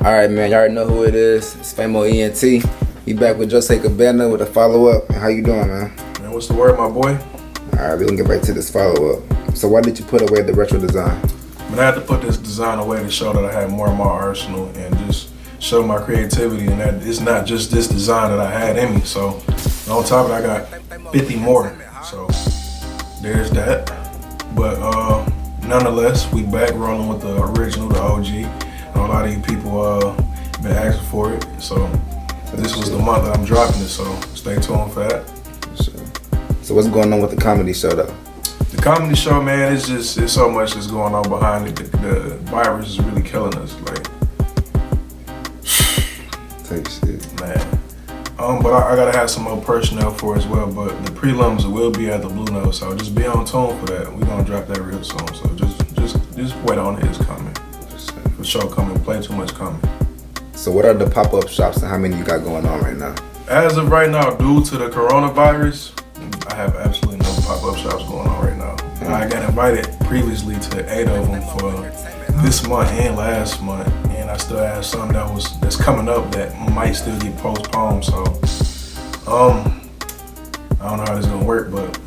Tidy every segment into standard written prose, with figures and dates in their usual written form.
Alright, man, y'all already know who it is. It's Famo ENT. We back with JOLCE GABANA with a follow-up. How you doing, man? Man, what's the word, my boy? Alright, we're gonna get back to this follow-up. So why did you put away the retro design? I had to put this design away to show that I had more in my arsenal and just show my creativity, and that it's not just this design that I had in me. So on top of it, I got 50 more. So there's that. But nonetheless, we back rolling with the original, the OG. And a lot of you people been asking for it. So this was the month that I'm dropping it. So stay tuned for that. So what's going on with the comedy show, though? The comedy show, man, it's so much that's going on behind it. The virus is really killing us, like. Take shit, man. But I gotta have some more personnel for it as well. But the prelims will be at the Blue Note, so just be on tune for that. We're gonna drop that real soon. So just wait on it. It's coming. For sure, coming. Play too much coming. So what are the pop-up shops and how many you got going on right now? As of right now, due to the coronavirus, I have absolutely no pop-up shops going on right now. And I got invited previously to 8 of them for this month and last month, and I still have some that's coming up that might still get postponed. So I don't know how this is gonna work, but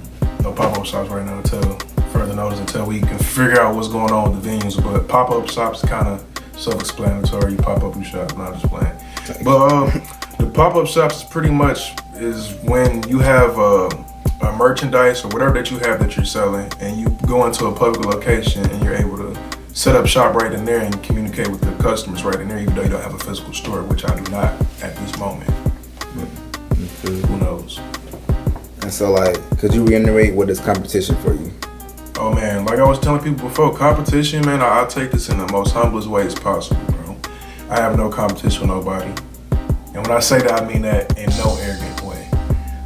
no pop-up shops right now until further notice, until we can figure out what's going on with the venues. But pop-up shops kind of self-explanatory. You pop up your shop, not just playing. But the pop-up shops pretty much is when you have a merchandise or whatever that you have that you're selling, and you go into a public location and you're able to set up shop right in there and communicate with the customers right in there, even though you don't have a physical store, which I do not at this moment. Who knows? And so, like, could you reiterate what is competition for you? Oh man, like I was telling people before, competition, man, I take this in the most humblest ways possible, bro. I have no competition with nobody. And when I say that, I mean that in no arrogant way.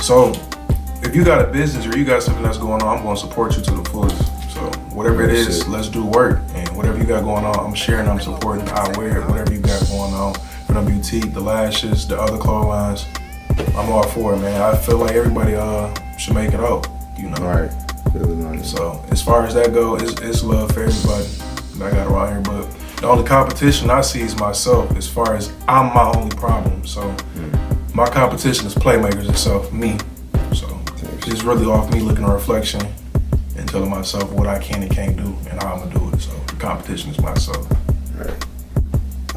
So if you got a business or you got something that's going on, I'm going to support you to the fullest. So whatever it is, let's do work. And whatever you got going on, I'm sharing, I'm supporting, I wear it, whatever you got going on. From the boutique, the lashes, the other clotheslines, I'm all for it, man. I feel like everybody should make it out, you know? Right. So as far as that goes, it's love for everybody that I got around here. But the only competition I see is myself, as far as I'm my only problem. So my competition is Playmakrs itself, me. So it's really off me looking at a reflection and telling myself what I can and can't do and how I'm gonna do it. So the competition is myself.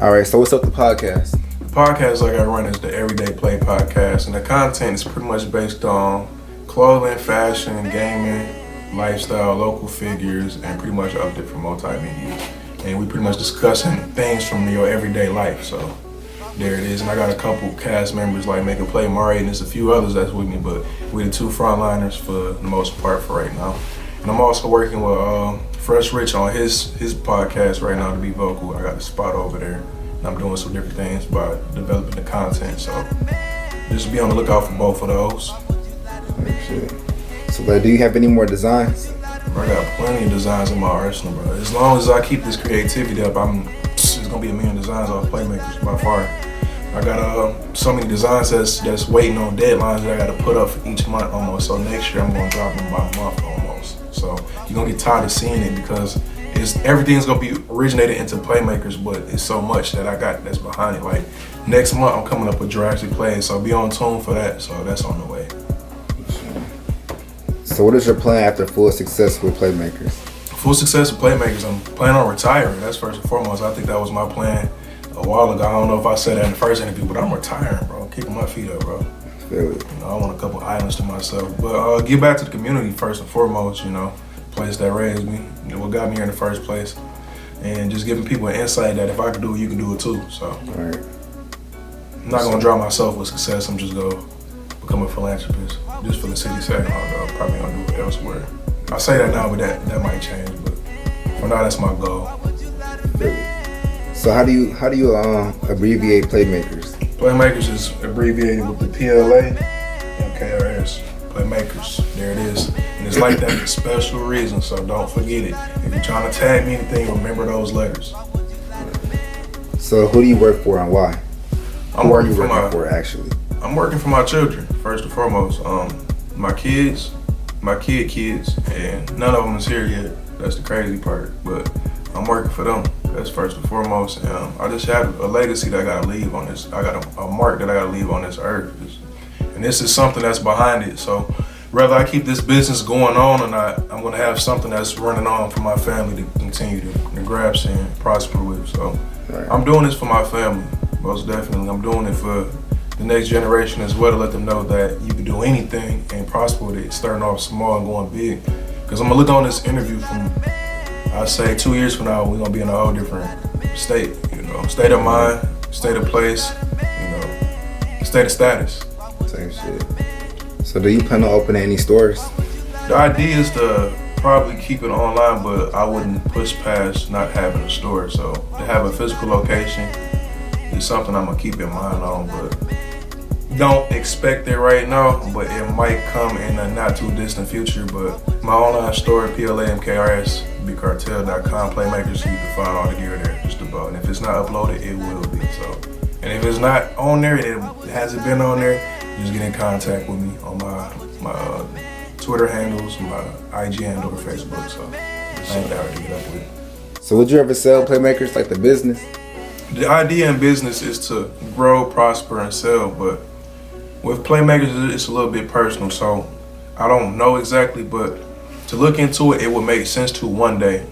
All right, so what's up with the podcast? The podcast I got run is the Everyday Play podcast, and the content is pretty much based on clothing, fashion, gaming, lifestyle, local figures, and pretty much up there for multimedia. And we pretty much discussing things from your everyday life. So there it is. And I got a couple cast members like Make a Play, Mari, and there's a few others that's with me, but we're the two frontliners for the most part for right now. And I'm also working with Fresh Rich on his podcast right now to be vocal. I got the spot over there, and I'm doing some different things by developing the content. So just be on the lookout for both of those. So do you have any more designs? I got plenty of designs in my arsenal, bro. As long as I keep this creativity up, it's gonna be a million designs off Playmakrs by far. I got so many designs that's waiting on deadlines that I gotta put up for each month almost. So next year I'm gonna drop them by month almost. So you're gonna get tired of seeing it because everything's gonna be originated into Playmakrs, but it's so much that I got that's behind it. Like next month I'm coming up with Jurassic Play, so be on tune for that. So that's on the way. So what is your plan after full success with Playmakrs? Full success with Playmakrs, I'm planning on retiring. That's first and foremost. I think that was my plan a while ago. I don't know if I said that in the first interview, but I'm retiring, bro. Kicking my feet up, bro. Feel it. You know, I want a couple islands to myself. But give back to the community first and foremost, you know. Place that raised me, you know, what got me here in the first place. And just giving people an insight that if I can do it, you can do it too. So right. I'm not gonna drown myself with success. I'm just gonna become a philanthropist. Just for the city's sake, I'm probably gonna do it elsewhere. I say that now, but that might change. But for now, that's my goal. So how do you abbreviate Playmakrs? Playmakrs is abbreviated with the PLA and KRS. Playmakrs, there it is. And it's like that for special reasons, so don't forget it. If you're trying to tag me anything, remember those letters. So who do you work for and why? Who are you working for actually? I'm working for my children, first and foremost. My kids, my kids, and none of them is here yet. That's the crazy part, but I'm working for them. That's first and foremost. I just have a legacy that I gotta leave on this. I got a mark that I gotta leave on this earth. And this is something that's behind it. So whether I keep this business going on or not, I'm gonna have something that's running on for my family to continue to grasp and prosper with. So I'm doing this for my family, most definitely. I'm doing it for the next generation as well, to let them know that you can do anything and prosper with it, starting off small and going big. Because I'm gonna look on this interview from, I say 2 years from now, we're gonna be in a whole different state, state of mind, state of place, state of status. Same shit. So do you plan on opening any stores? The idea is to probably keep it online, but I wouldn't push past not having a store. So to have a physical location is something I'm gonna keep in mind on, but don't expect it right now, but it might come in a not too distant future. But my online store, Plamkrs, bigcartel.com, Playmakers, you can find all the gear there, just about. And if it's not uploaded, it will be. So, and if it's not on there, it hasn't been on there, just get in contact with me on my Twitter handles, my IG handle, or Facebook. So I ain't that hard to get up with. So would you ever sell Playmakrs, like the business? The idea in business is to grow, prosper, and sell, but with Playmakers, it's a little bit personal, so I don't know exactly, but to look into it, it would make sense to one day.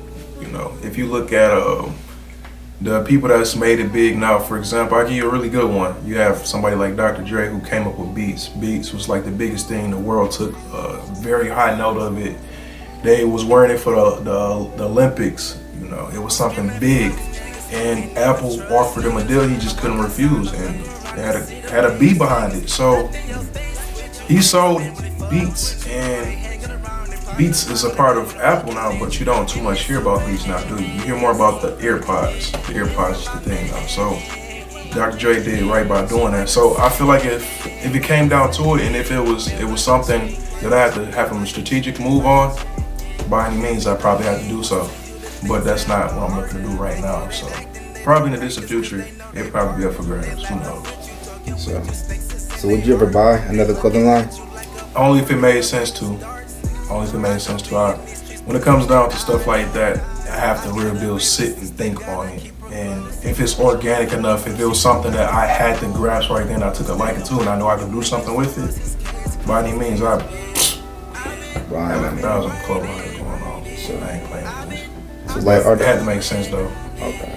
If you look at the people that's made it big now, for example, I'll give you a really good one. You have somebody like Dr. Dre, who came up with Beats. Beats was like the biggest thing. The world took a very high note of it. They was wearing it for the Olympics. It was something big. And Apple offered him a deal he just couldn't refuse, and had a beat behind it. So he sold Beats, and Beats is a part of Apple now, but you don't too much hear about Beats now, do you? You hear more about the AirPods. The AirPods is the thing now. So Dr. Dre did right by doing that. So I feel like if it came down to it, and if it was something that I had to have a strategic move on, by any means, I probably had to do so. But that's not what I'm looking to do right now. So probably in the distant future, it'll probably be up for grabs. Who knows? So would you ever buy another clothing line? Only if it made sense to. When it comes down to stuff like that, I have to real deal sit and think on it. And if it's organic enough, if it was something that I had to grasp right then, I took a liking to, and I know I can do something with it, by any means, I have 1,000 clothing lines going on. So I ain't playing with this. So it had to make sense though. Okay.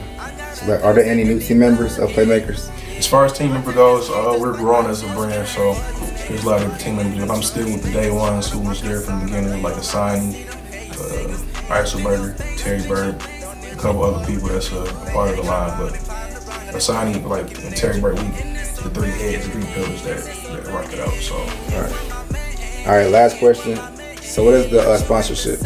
So are there any new team members of Playmakrs? As far as team member goes, we're growing as a brand, so there's a lot of team members. I'm still with the day ones who was there from the beginning, like Asani, Icelberger, Terry Bird, a couple other people that's a part of the line. But Asani, and Terry Bird, we the three pillars that rock it out. So. All right. Last question. So what is the sponsorship?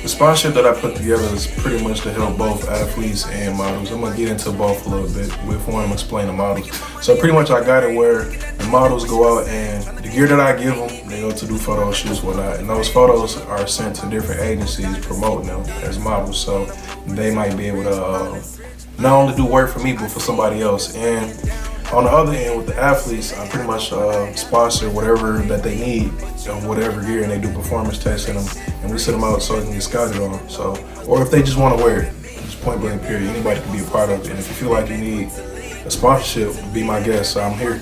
The sponsorship that I put together is pretty much to help both athletes and models. I'm gonna get into both a little bit. With one, I'm gonna explain the models. So pretty much I got it where the models go out, and the gear that I give them, they go to do photo shoots, whatnot. And those photos are sent to different agencies promoting them as models. So they might be able to not only do work for me, but for somebody else. And on the other end, with the athletes, I pretty much sponsor whatever that they need, whatever gear, and they do performance tests in them, and we send them out so they can get scouted on. So, or if they just want to wear it, just point blank period, anybody can be a part of it. And if you feel like you need a sponsorship, be my guest. So I'm here.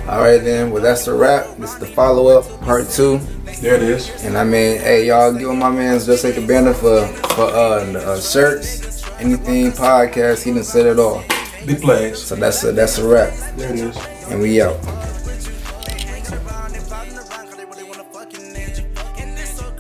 All right then, well that's a wrap. This is the follow-up, part 2. There it is. And hey, y'all give my man's JOLCE for the shirts, anything, podcast. He done said it all. Big plays. So that's a wrap. There it is. And we out.